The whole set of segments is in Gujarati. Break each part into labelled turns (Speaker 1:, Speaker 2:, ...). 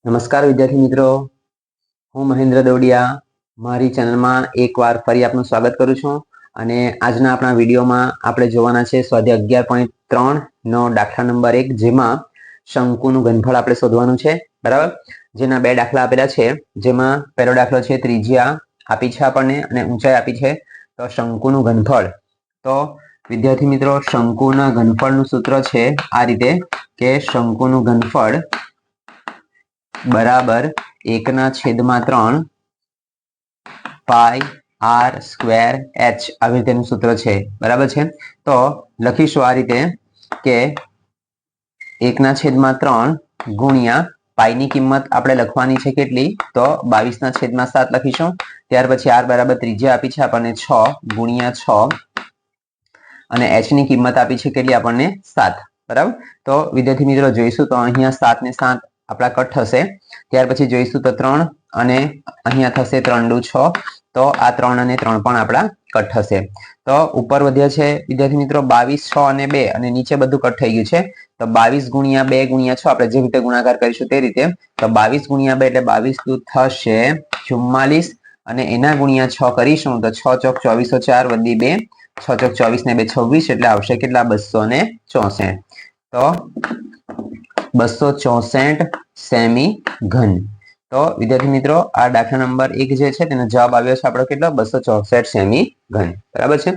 Speaker 1: નમસ્કાર વિદ્યાર્થી મિત્રો, હું મહેન્દ્ર દોડિયા મારી ચેનલમાં એકવાર ફરી આપનું સ્વાગત કરું છું. અને આજના આપણા વિડીયોમાં આપણે જોવાના છે સ્વાધ્યાય 11.3 નો દાખલા નંબર 1, જેમાં શંકુનું ઘનફળ આપણે શોધવાનું છે. બરાબર, જેના બે દાખલા આપેલા છે. જેમાં પહેલો દાખલો છે ત્રિજ્યા આપી છે આપણને અને ઊંચાઈ આપી છે, તો શંકુનું ઘનફળ. તો વિદ્યાર્થી મિત્રો, શંકુના ઘનફળનું સૂત્ર છે આ રીતે કે શંકુનું ઘનફળ બરાબર 1/3 પાઈ આર સ્ક્વેર એચ, આવી રીતેનું સૂત્ર છે. બરાબર છે, તો લખીશું આ રીતે કે 1/3 ગુણ્યા પાઈની કિંમત આપણે લખવાની છે કેટલી, તો 22/7 લખીશું. ત્યાર પછી આર બરાબર ત્રિજ્યા આપી છે આપણને 6 ગુણ્યા 6 અને એચ ની કિંમત આપી છે કેટલી આપણને 7. બરાબર, તો વિદ્યાર્થી મિત્રો જોઈશું તો અહીંયા 7 ને 7 આપણા કટ થશે. ત્યાર પછી જોઈશું તો 3 અને અહીંયા થશે 3 દુ 6, તો આ 3 અને 3 પણ આપણા કટ થશે. તો ઉપર વધ્યા છે વિદ્યાર્થી મિત્રો 22, 6 અને 2, અને નીચે બધું કટ થઈ ગયું છે. તો 22 ગુણ્યા 2 ગુણ્યા 6 આપણે જે રીતે ગુણાકાર કરીશું તે રીતે. તો 22 ગુણ્યા 2 એટલે 22 દુ થશે 44, અને એના ગુણ્યા 6 કરીશું તો 6 ચોક 24, 4 વધી 2, 6 ચોક 24 ને 2 26, એટલે આવશે કેટલા 264. તો 264 સેમી ઘન. તો વિદ્યાર્થી મિત્રો, આ દાખલા નંબર 1 જે છે તેનો જવાબ આવ્યો છે આપણો કેટલો 264 સેમી ઘન. બરાબર છે.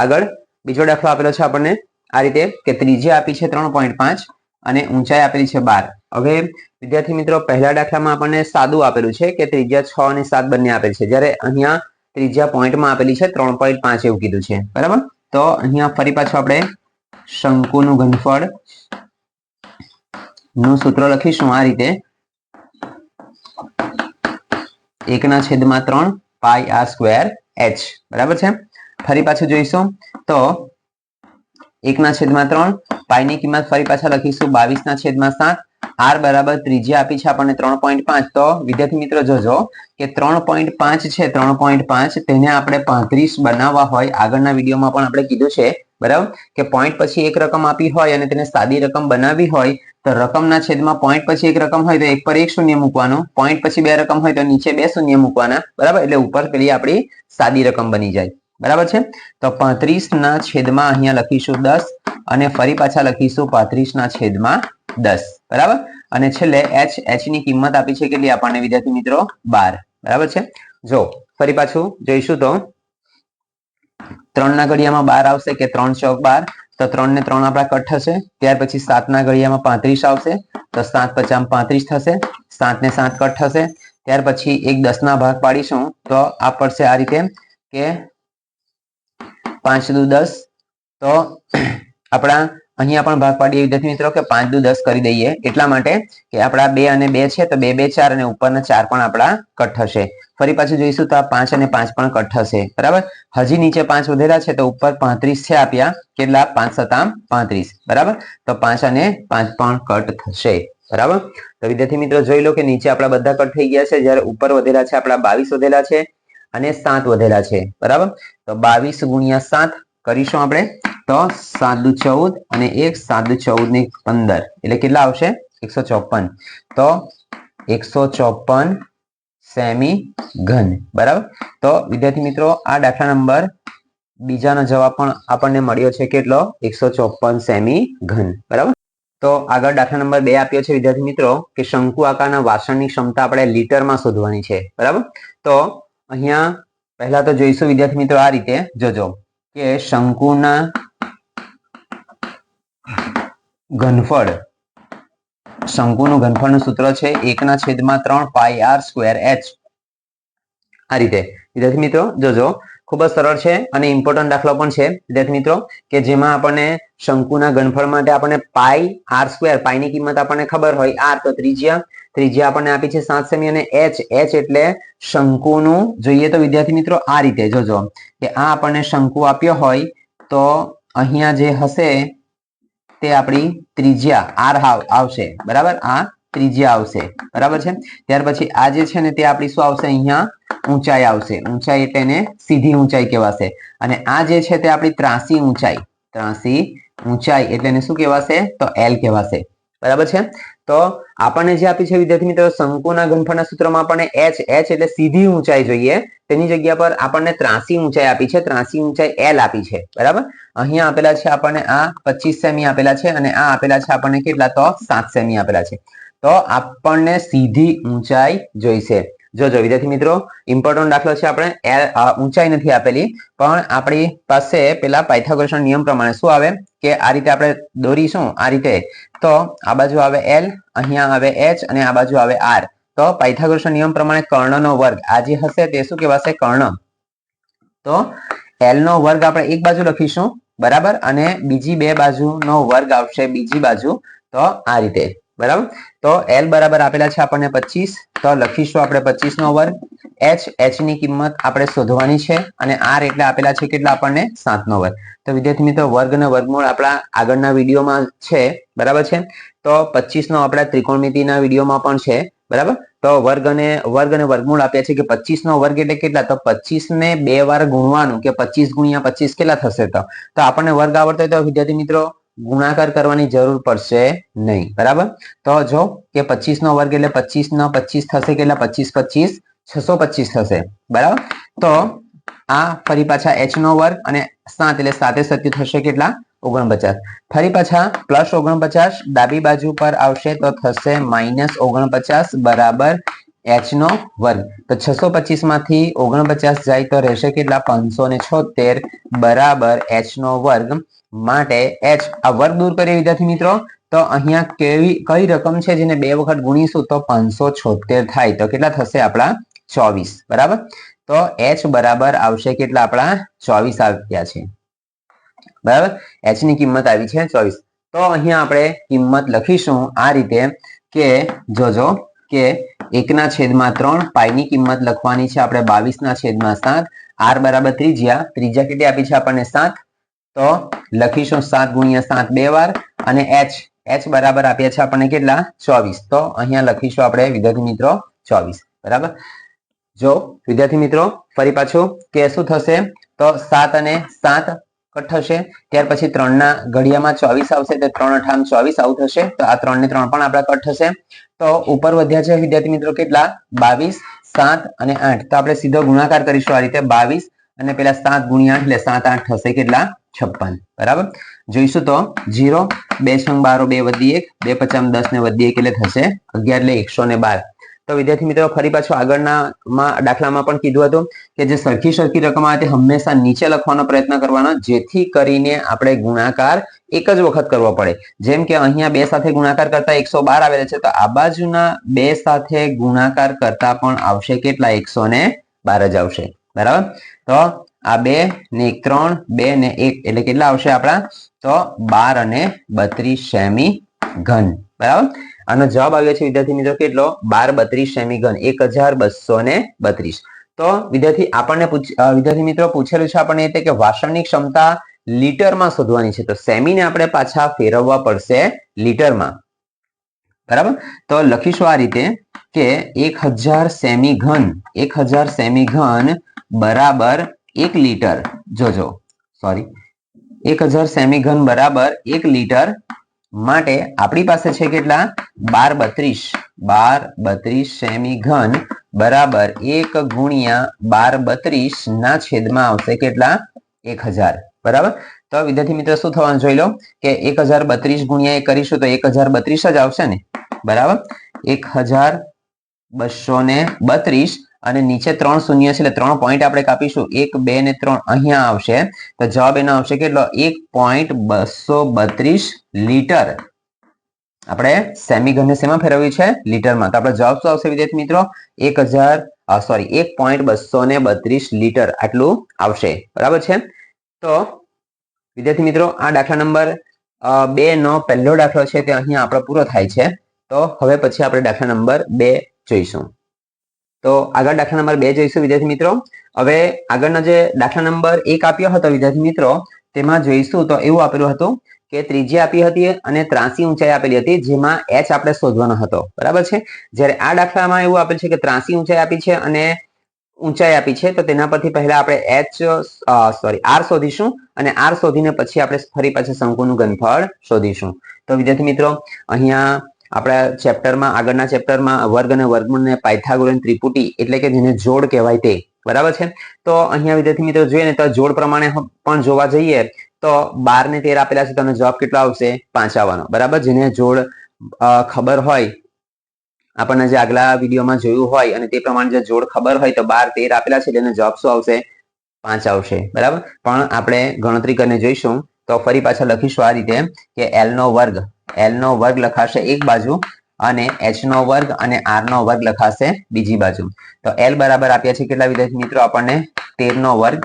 Speaker 1: આગળ બીજો દાખલો આપેલો છે આપણને આ રીતે કે ત્રિજ્યા આપી છે 3.5 અને ઊંચાઈ આપેલી છે 12. હવે વિદ્યાર્થી મિત્રો, પહેલા દાખલામાં આપણને સાદું આપેલું છે કે ત્રિજ્યા 6 અને 7 બંને આપેલી છે, જ્યારે અહીંયા ત્રિજ્યા પોઈન્ટમાં આપેલી છે 3.5 એવું કીધું છે. બરાબર, તો અહીંયા ફરી પાછું આપણે શંકુનું ઘનફળ નું સૂત્ર લખીશું આ રીતે 1/3 પાઈ આર સ્ક્વેર એચ. બરાબર છે. ફરી પાછું જોઈશું તો 1/3 પાઈ ની કિંમત ફરી પાછા લખીશું 22/7. આર બરાબર ત્રિજ્યા આપી છે આપણને 3.5. તો વિદ્યાર્થી મિત્રો જોજો કે 3.5 છે, 3.5 તેને આપણે 35 બનાવવા હોય, આગળના વિડીયોમાં પણ આપણે કીધું છે. બરાબર, કે પોઈન્ટ પછી એક રકમ આપી હોય અને તેને સાદી રકમ બનાવવી હોય તો રકમના છેદમાં પોઈન્ટ પછી એક રકમ હોય તો એક પર એક શૂન્ય મૂકવાનું, પોઈન્ટ પછી બે રકમ હોય તો નીચે બે શૂન્ય મૂકવાના. બરાબર, એટલે ઉપર પેલી આપણી સાદી રકમ બની જાય. બરાબર છે. તો 35/10 અહીંયા લખીશું 10, અને ફરી પાછા લખીશું 35/10. બરાબર, અને છેલ્લે એચ ની કિંમત આપી છે કેટલી આપણને વિદ્યાર્થી મિત્રો 12. બરાબર છે. જો ફરી પાછું જોઈશું તો 3 ના ઘડિયામાં 12 આવશે કે 3 ચોક 12, તો 3 ને 3 આપણા કટ થશે. ત્યાર પછી 7 ના ઘડિયામાં 35 આવશે, તો 7 × 5 = 35 થશે. 7 ને 7 કટ થશે. ત્યાર પછી એક 10 ના ભાગ પાડીશું તો આ પડશે આ રીતે કે 5 દુ 10. તો આપણા અહીંયા પણ ભાગ પાડીએ વિદ્યાર્થી મિત્રો કે 5 દુ 10 કરી દઈએ, એટલા માટે કે આપણા 2 અને 2 છે, તો 2 2 4 અને ઉપરના 4 પણ આપણા કટ થશે. ફરી પાછું જોઈશું તો આ 5 અને 5 પણ કટ થશે. બરાબર, હજી નીચે 5 વધેલા છે, તો ઉપર 35 છે આપ્યા, કેટલા 5 × 7 = 35. બરાબર, તો 5 અને 5 પણ કટ થશે. બરાબર, તો વિદ્યાર્થી મિત્રો જોઈ લો કે નીચે આપણા બધા કટ થઈ ગયા છે, જ્યારે ઉપર વધેલા છે આપણા 22 વધેલા છે અને 7 વધેલા છે. બરાબર, તો 22 ગુણ્યા 7 કરીશું આપણે, તો 7 દુ 14 અને 1 7 દુ 14 ને 15, એટલે કેટલા આવશે 154. તો 154 સેમી ઘન. બરાબર, તો વિદ્યાર્થી મિત્રો, આ દાખલા નંબર બીજાનો જવાબ પણ આપણને મળ્યો છે કેટલો 154 સેમી ઘન. બરાબર, તો આગળ દાખલા નંબર 2 આપ્યો છે વિદ્યાર્થી મિત્રો કે શંકુ આકારના વાસણની ક્ષમતા આપણે લીટરમાં શોધવાની છે. બરાબર, તો અહીંયા પહેલા તો જોઈશું વિદ્યાર્થી મિત્રો આ રીતે જોજો કે શંકુના ઘનફળ, શંકુનું ઘનફળનું સૂત્ર છે 1/3 પાઈ આર સ્ક્વેર એચ. આ રીતે વિદ્યાર્થી મિત્રો જોજો, ખૂબ જ સરળ છે અને ઇમ્પોર્ટન્ટ દાખલો પણ છે વિદ્યાર્થી મિત્રો, કે જેમાં આપણને શંકુના ઘનફળ માટે આપણને પાઈ આર સ્ક્વેર, પાઈની કિંમત આપણને ખબર હોય, આર તો ત્રિજ્યા આપણને આપી છે 7 સેમી, અને એચ એટલે શંકુનું. જોઈએ તો વિદ્યાર્થી મિત્રો આ રીતે જોજો કે આ આપણને શંકુ આપ્યો હોય તો અહીંયા જે હશે તે આપણી ત્રિજ્યા આર આવશે. બરાબર, આ ત્રિજ્યા આવશે. બરાબર છે. ત્યાર પછી આ જે છે ને તે આપણી શું આવશે, અહીંયા ઊંચાઈ આવશે. ઊંચાઈ એટલે એને સીધી ઊંચાઈ કહેવાશે, અને આ જે છે તે આપણી ત્રાંસી ઊંચાઈ એટલે એને શું કહેવાશે, તો એલ કહેવાશે. બરાબર છે। તો આપણને જે આપી છે વિદ્યાર્થી મિત્રો શંકુના ઘનફળના સૂત્રમાં આપણને h એટલે સીધી ઊંચાઈ જોઈએ, તેની જગ્યા પર આપણને ત્રાસી ઊંચાઈ આપી છે, ત્રાસી ઊંચાઈ l આપી છે। બરાબર, અહીંયા આપેલા છે આપણને આ 25 સેમી આપેલા છે અને આ આપેલા છે આપણને કેટલા તો 7 સેમી આપેલા છે। તો આપણને સીધી ઊંચાઈ જોઈશે। જોજો વિદ્યાર્થી મિત્રો ઇમ્પોર્ટન્ટ દાખલો છે, આપણે ઊંચાઈ નથી આપેલી પણ આપણી પાસે પેલા પાયથાગોરસના નિયમ પ્રમાણે શું આવે કે આ રીતે આપણે દોરીશું આ રીતે, તો આ બાજુ આવે l, અહીંયા આવે h અને આ બાજુ આવે r। તો પાયથાગોરસના નિયમ પ્રમાણે કર્ણનો વર્ગ આ જે હશે તે શું કહેવાશે કર્ણ। તો l નો વર્ગ આપણે એક બાજુ લખીશું બરાબર, અને બીજી બે બાજુનો વર્ગ આવશે બીજી બાજુ, તો આ રીતે બરાબર। તો l બરાબર આપેલા છે આપણને 25, તો લખીશું આપણે 25 નો વર્ગ। h ની કિંમત આપણે શોધવાની છે અને r એટલે આપેલા છે કેટલા આપણને 7 નો વર્ગ। તો વિદ્યાર્થી મિત્રો વર્ગ અને વર્ગમૂળ આપણા આગળના વિડીયોમાં છે બરાબર છે। તો 25 નો આપણા ત્રિકોણમિતિના વિડીયોમાં પણ છે બરાબર। તો વર્ગ અને વર્ગમૂળ આપ્યા છે કે 25 નો વર્ગ એટલે કેટલા, તો 25 ને 2 વાર ગુણવાનું કે 25 ગુણ્યા 25 કેટલા થશે। તો આપણને વર્ગ આવડતો હોય તો વિદ્યાર્થી મિત્રો ગુણાકાર કરવાની જરૂર પડશે નહીં બરાબર। તો જો કે 25 નો વર્ગ એટલે 25 નો 25 થશે કેટલા 25 25 625 થશે બરાબર। તો આ ફરી પાછા h નો વર્ગ અને 7 એટલે 7 7 થશે કેટલા 49। ફરી પાછા +49 ડાબી બાજુ પર આવશે તો થશે -49 બરાબર h નો વર્ગ। તો 625 માંથી 49 જાય તો રહેશે કેટલા 576 બરાબર h નો વર્ગ। માટે h આ વર્ગ દૂર કરીએ વિદ્યાર્થી મિત્રો, તો અહીંયા કઈ રકમ છે જેને 2 વખત ગુણીશું તો 576 થાય, તો કેટલા થશે આપણા 24 બરાબર। તો h બરાબર આવશે કેટલા આપણા 24 આવ્યા છે બરાબર, h ની કિંમત આવી છે 24। તો અહીંયા આપણે કિંમત લખીશું આ રીતે કે જોજો કે 1/3 પાઈ ની કિંમત લખવાની છે આપણે 22/7, r બરાબર ત્રિજ્યા કેટલી આપી છે આપણને 7, તો લખીશું 7 ગુણ્યા 7 2 વાર અને h બરાબર આપ્યા છે આપણને કેટલા 24, તો અહીંયા લખીશું આપણે વિદ્યાર્થી મિત્રો 24 બરાબર। જો વિદ્યાર્થી મિત્રો ફરી પાછું કે શું થશે, તો 7 અને 7 કટ થશે, ત્યાર પછી 3 ના ઘડિયામાં 24 આવશે તો 3 × 8 = 24 આવું થશે, તો આ 3 ને 3 પણ આપણા કટ થશે। તો ઉપર વધ્યા છે વિદ્યાર્થી મિત્રો કેટલા 22, 7 અને 8, તો આપણે સીધો ગુણાકાર કરીશું આ રીતે 22 અને પેલા 7 ગુણ્યા 8 એટલે 7 8 થશે કેટલા 56 બરાબર। જોઈશું તો 0 2 × 12 2 + 1 2 × 5 10 ને + 1 એટલે થશે 11 એટલે 112। તો વિદ્યાર્થી મિત્રો ફરી પાછું આગળના દાખલામાં પણ કીધું હતું કે જે સરખી રકમ આવે તે હંમેશા નીચે લખવાનો પ્રયત્ન કરવાનો, જેથી કરીને આપણે ગુણાકાર એક જ વખત કરવો પડે। જેમ કે અહીંયા 2 સાથે ગુણાકાર કરતા 112 આવેલા છે, તો આ બાજુના 2 સાથે ગુણાકાર કરતા પણ આવશે કેટલા 112 જ આવશે બરાબર। તો આ 2 ને 1 3 2 ને 1 એટલે કેટલા આવશે આપણા, તો 12 અને 32 સેમી ઘન બરાબર। આનો જવાબ આવ્યો છે વિદ્યાર્થી મિત્રો કેટલો 12 32 સેમી ઘન 1232। તો વિદ્યાર્થી મિત્રો પૂછેલું છે આપણને એટલે કે વાસણની ક્ષમતા લીટરમાં શોધવાની છે, તો સેમી ને આપણે પાછા ફેરવવા પડશે લીટરમાં બરાબર। તો લખીશું આ રીતે કે 1000 સેમી ઘન બરાબર 1 લીટર, જોજો સોરી 1000 સેમી ઘન બરાબર 1 લીટર માટે આપણી પાસે છે કેટલા 1232 સેમી ઘન બરાબર 1 ગુણ્યા 1232 ના છેદમાં આવશે કેટલા 1000 બરાબર। તો વિદ્યાર્થી મિત્રો શું થવાનું જોઈ લો કે 1032 ગુણ્યા 1 કરીશું તો 1032 જ આવશે ને બરાબર, 1232 અને નીચે 3 શૂન્ય છે એટલે 3 પોઈન્ટ આપણે કાપીશું 1 2 ને 3 અહીંયા આવશે, તો જવાબ એનો આવશે કેટલો 1.232 લીટર। આપણે સેમી ઘનને શેમાં ફેરવ્યું છે લીટરમાં, તો આપણો જવાબ શું આવશે વિદ્યાર્થી મિત્રો 1.232 લીટર આટલું આવશે બરાબર છે। તો વિદ્યાર્થી મિત્રો આ દાખલા નંબર 2 નો પહેલો દાખલો છે તે અહીંયા આપણો પૂરો થાય છે। તો હવે પછી આપણે દાખલા નંબર 2 જોઈશું। તો આગળ દાખલા નંબર 2 જોઈશું વિદ્યાર્થી મિત્રો। હવે આગળનો જે દાખલા નંબર 1 આપ્યો હતો વિદ્યાર્થી મિત્રો તેમાં જોઈશું તો એવું આપેલું હતું કે ત્રિજ્યા આપી હતી અને ત્રાસી ઊંચાઈ આપેલી હતી, જેમાં h આપણે શોધવાનો હતો બરાબર છે। જ્યારે આ દાખલામાં એવું આપેલ છે કે ત્રાસી ઊંચાઈ આપી છે અને ઊંચાઈ આપી છે તો તેના પરથી પહેલા આપણે આર શોધીશું અને આર શોધીને પછી આપણે ફરી પાછા શંકુનું ઘનફળ શોધીશું. તો વિદ્યાર્થી મિત્રો અહીંયા આપણા ચેપ્ટરમાં આગળના ચેપ્ટરમાં વર્ગ અને વર્ગમૂળ ને પાયથાગોરન ત્રિપુટી એટલે કે જેને જોડ કહેવાય તે બરાબર છે. તો અહીંયા વિદ્યાર્થી મિત્રો જોઈએ ને તો જોડ પ્રમાણે પણ જોવા જઈએ તો 12 ને 13 આપેલા છે, તમને જવાબ કેટલો આવશે 5 આવવાનો. બરાબર, જેને જોડ ખબર હોય, આપણને જે આગલા વિડીયોમાં જોયું હોય અને તે પ્રમાણે જે જોડ ખબર હોય તો 12 13 આપેલા છે એટલે જવાબ શું આવશે 5 આવશે. બરાબર, પણ આપણે ગણતરી કરીને જોઈશું. તો ફરી પાછા લખીશું આ રીતે કે l નો વર્ગ લખાશે એક બાજુ અને h નો વર્ગ અને r નો વર્ગ લખાશે બીજી બાજુ. તો l બરાબર આપ્યા છે કેટલા વિદ્યાર્થી મિત્રો આપણને 13 નો વર્ગ,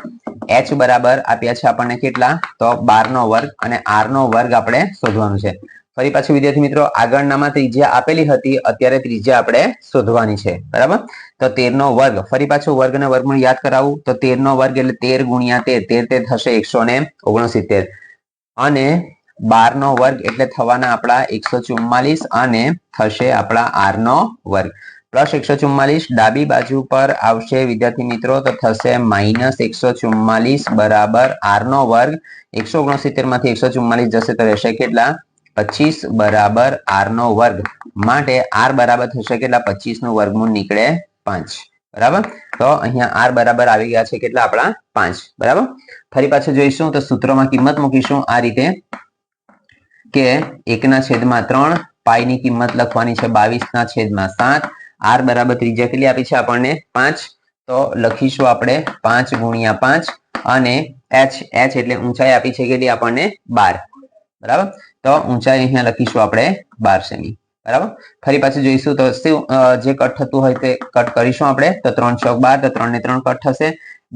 Speaker 1: h બરાબર આપ્યા છે આપણને કેટલા તો 12 નો વર્ગ અને r નો વર્ગ આપણે શોધવાનું છે. ફરી પાછું વિદ્યાર્થી મિત્રો આગળનામાં ત્રિજ્યા આપેલી હતી, અત્યારે ત્રિજ્યા આપણે શોધવાની છે. બરાબર, તો 13 નો વર્ગ, ફરી પાછું વર્ગ અને વર્ગમૂળ યાદ કરાવું તો 13 નો વર્ગ એટલે 13 ગુણ્યા 13 થશે 169 અને 12 નો વર્ગ એટલે થવાના આપણા 144 અને થશે આપણા r નો વર્ગ પ્લસ 144 ડાબી બાજુ પર આવશે વિદ્યાર્થી મિત્રો તો થશે -144 બરાબર r નો વર્ગ. 169 માંથી 144 જશે તો રહેશે કેટલા 25 બરાબર r નો વર્ગ. માટે r બરાબર થશે કેટલા 25 નું વર્ગમૂળ નીકળે 5. બરાબર, તો અહીંયા r બરાબર આવી ગયા છે કેટલા આપણા 5. બરાબર, ફરી પાછું જોઈશું તો સૂત્રમાં કિંમત મૂકીશું આ રીતે કે 1/3 પાઈ ની કિંમત લખવાની છે 22/7. r બરાબર ત્રિજ્યા કેટલી આપી છે આપણને 5, તો લખીશું આપણે 5 ગુણ્યા 5 અને h એટલે ઊંચાઈ આપી છે કેટલી આપણને 12. બરાબર, તો ઊંચાઈ અહીંયા લખીશું આપણે 12 સેમી. બરાબર, ફરી પાછું જોઈશું તો જે કટ થતું હોય તે કટ કરીશું આપણે. તો 3 ચોક 12 તો 3 ને 3 કટ થશે.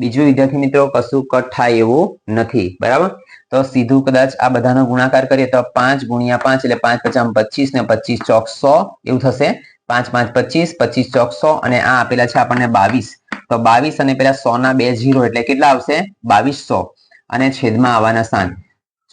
Speaker 1: બીજું વિદ્યાર્થી મિત્રો કશું કટ થાય એવું નથી. બરાબર, તો સીધું કદાચ આ બધાનો ગુણાકાર કરીએ તો 5 ગુણ્યા 5 એટલે 5 × 25 ને 25 ચોક 100 એવું થશે. 5 × 5 25, 25 ચોક 100 અને આ આપેલા છે આપણને 22. તો 22 અને પેલા 100 ના 2 0 એટલે કેટલા આવશે 2200 અને છેદમાં આવવાના 7.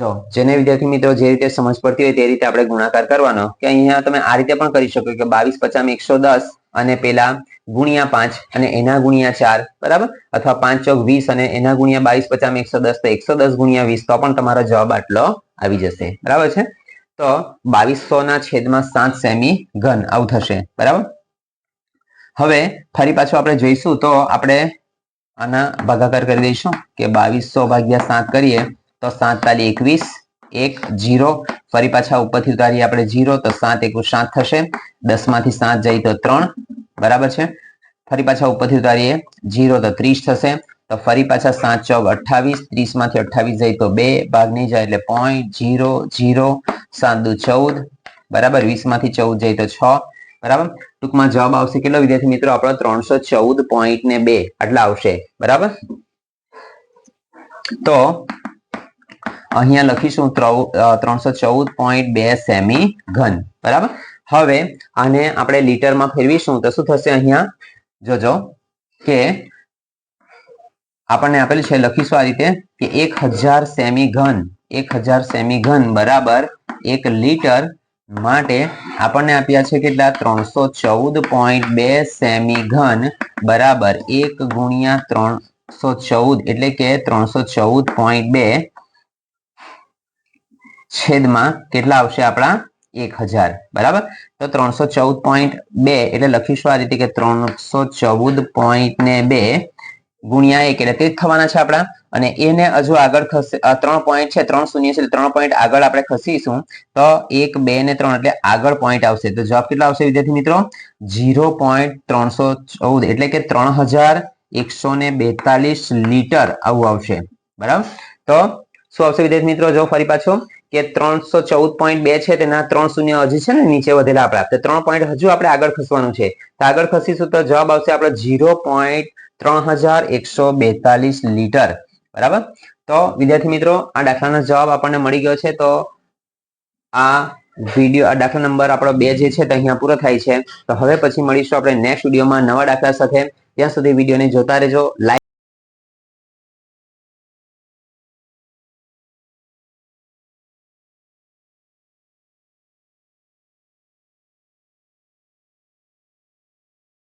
Speaker 1: જો જેને વિદ્યાર્થી મિત્રો જે રીતે સમજ પડતી હોય તે રીતે આપણે ગુણાકાર કરવાનો કે અહીંયા તમે આ રીતે પણ કરી શકો કે 22 × 50 110 અને પેલા ગુણ્યા 5 અને એના ગુણ્યા 4. બરાબર, અથવા 5 ચોક 20 અને એના ગુણ્યા 22 × 50 110 તો 110 ગુણ્યા 20 તો પણ તમારો જવાબ આટલો આવી જશે. બરાબર છે, તો 2200 ના છેદમાં 7 સેમી ઘન આવું થશે. બરાબર, હવે ફરી પાછું આપણે જોઈશું તો આપણે આના ભાગાકાર કરી દઈશું કે 2200 ભાગ્યા 7 કરીએ તો 7 તાલી 21 1 0. ફરી પાછા ઉપરથી ઉતારીએ આપણે 0 તો 7 × 7 થશે. 10 માંથી 7 જાય તો 3. બરાબર છે, ફરી પાછા ઉપરથી ઉતારીએ 0 તો 30 થશે. તો ફરી પાછા 7 ચોક 28, 30 માંથી 28 જાય તો 2 ભાગ નહીં જાય એટલે 0.00. 7 દુ 14. બરાબર, 20 માંથી 14 જાય તો 6. બરાબર, ટૂંકમાં જવાબ આવશે કેટલો વિદ્યાર્થી મિત્રો આપણો 314.2 આટલા આવશે. બરાબર, તો અહીંયા લખીશું 314.2 સેમી ઘન. બરાબર, હવે આને આપણે લીટરમાં ફેરવીશું તો શું થશે અહીંયા જોજો કે આપણને આપેલું છે લખીશું આ રીતે કે 1000 સેમી ઘન 1000 સેમી ઘન બરાબર 1 લીટર. માટે આપણને આપ્યા છે કેટલા 314.2 સેમી ઘન બરાબર 1 ગુણ્યા 314 એટલે કે 314.2 છેદમાં કેટલા આવશે આપણા 1000. બરાબર, તો 314.2 એટલે લખીશું આ રીતે કે 314.2 ગુણ્યા 1 એટલે તે જ થવાના છે આપણા. અને એને હજુ આગળ થશે 3 પોઈન્ટ છે 3 શૂન્ય છે 3 પોઈન્ટ આગળ આપણે ખસીશું તો 1 2 ને 3 એટલે આગળ પોઈન્ટ આવશે. તો જવાબ કેટલો આવશે વિદ્યાર્થી મિત્રો 0.314 એટલે કે 3142 લીટર આવું આવશે. બરાબર, તો શું આવશે વિદ્યાર્થી મિત્રો જો ફરી પાછો કે 314.2 છે તેના 3 શૂન્ય હજી છે ને નીચે વધેલા આપણા તો 3 પોઈન્ટ હજુ આપણે આગળ ખસવાનું છે. તો આગળ ખસીશું તો જવાબ આવશે આપણો 0.3142 લીટર. બરાબર, તો વિદ્યાર્થી મિત્રો આ દાખલાનો જવાબ આપણને મળી ગયો છે. તો આ વિડીયો દાખલા નંબર આપણો 2 જે છે તો અહીંયા પૂરો થાય છે. તો હવે પછી મળીશું આપણે નેક્સ્ટ વિડીયોમાં નવા દાખલા સાથે. ત્યાં સુધી વિડીયોને જોતા રહેજો. લાઈક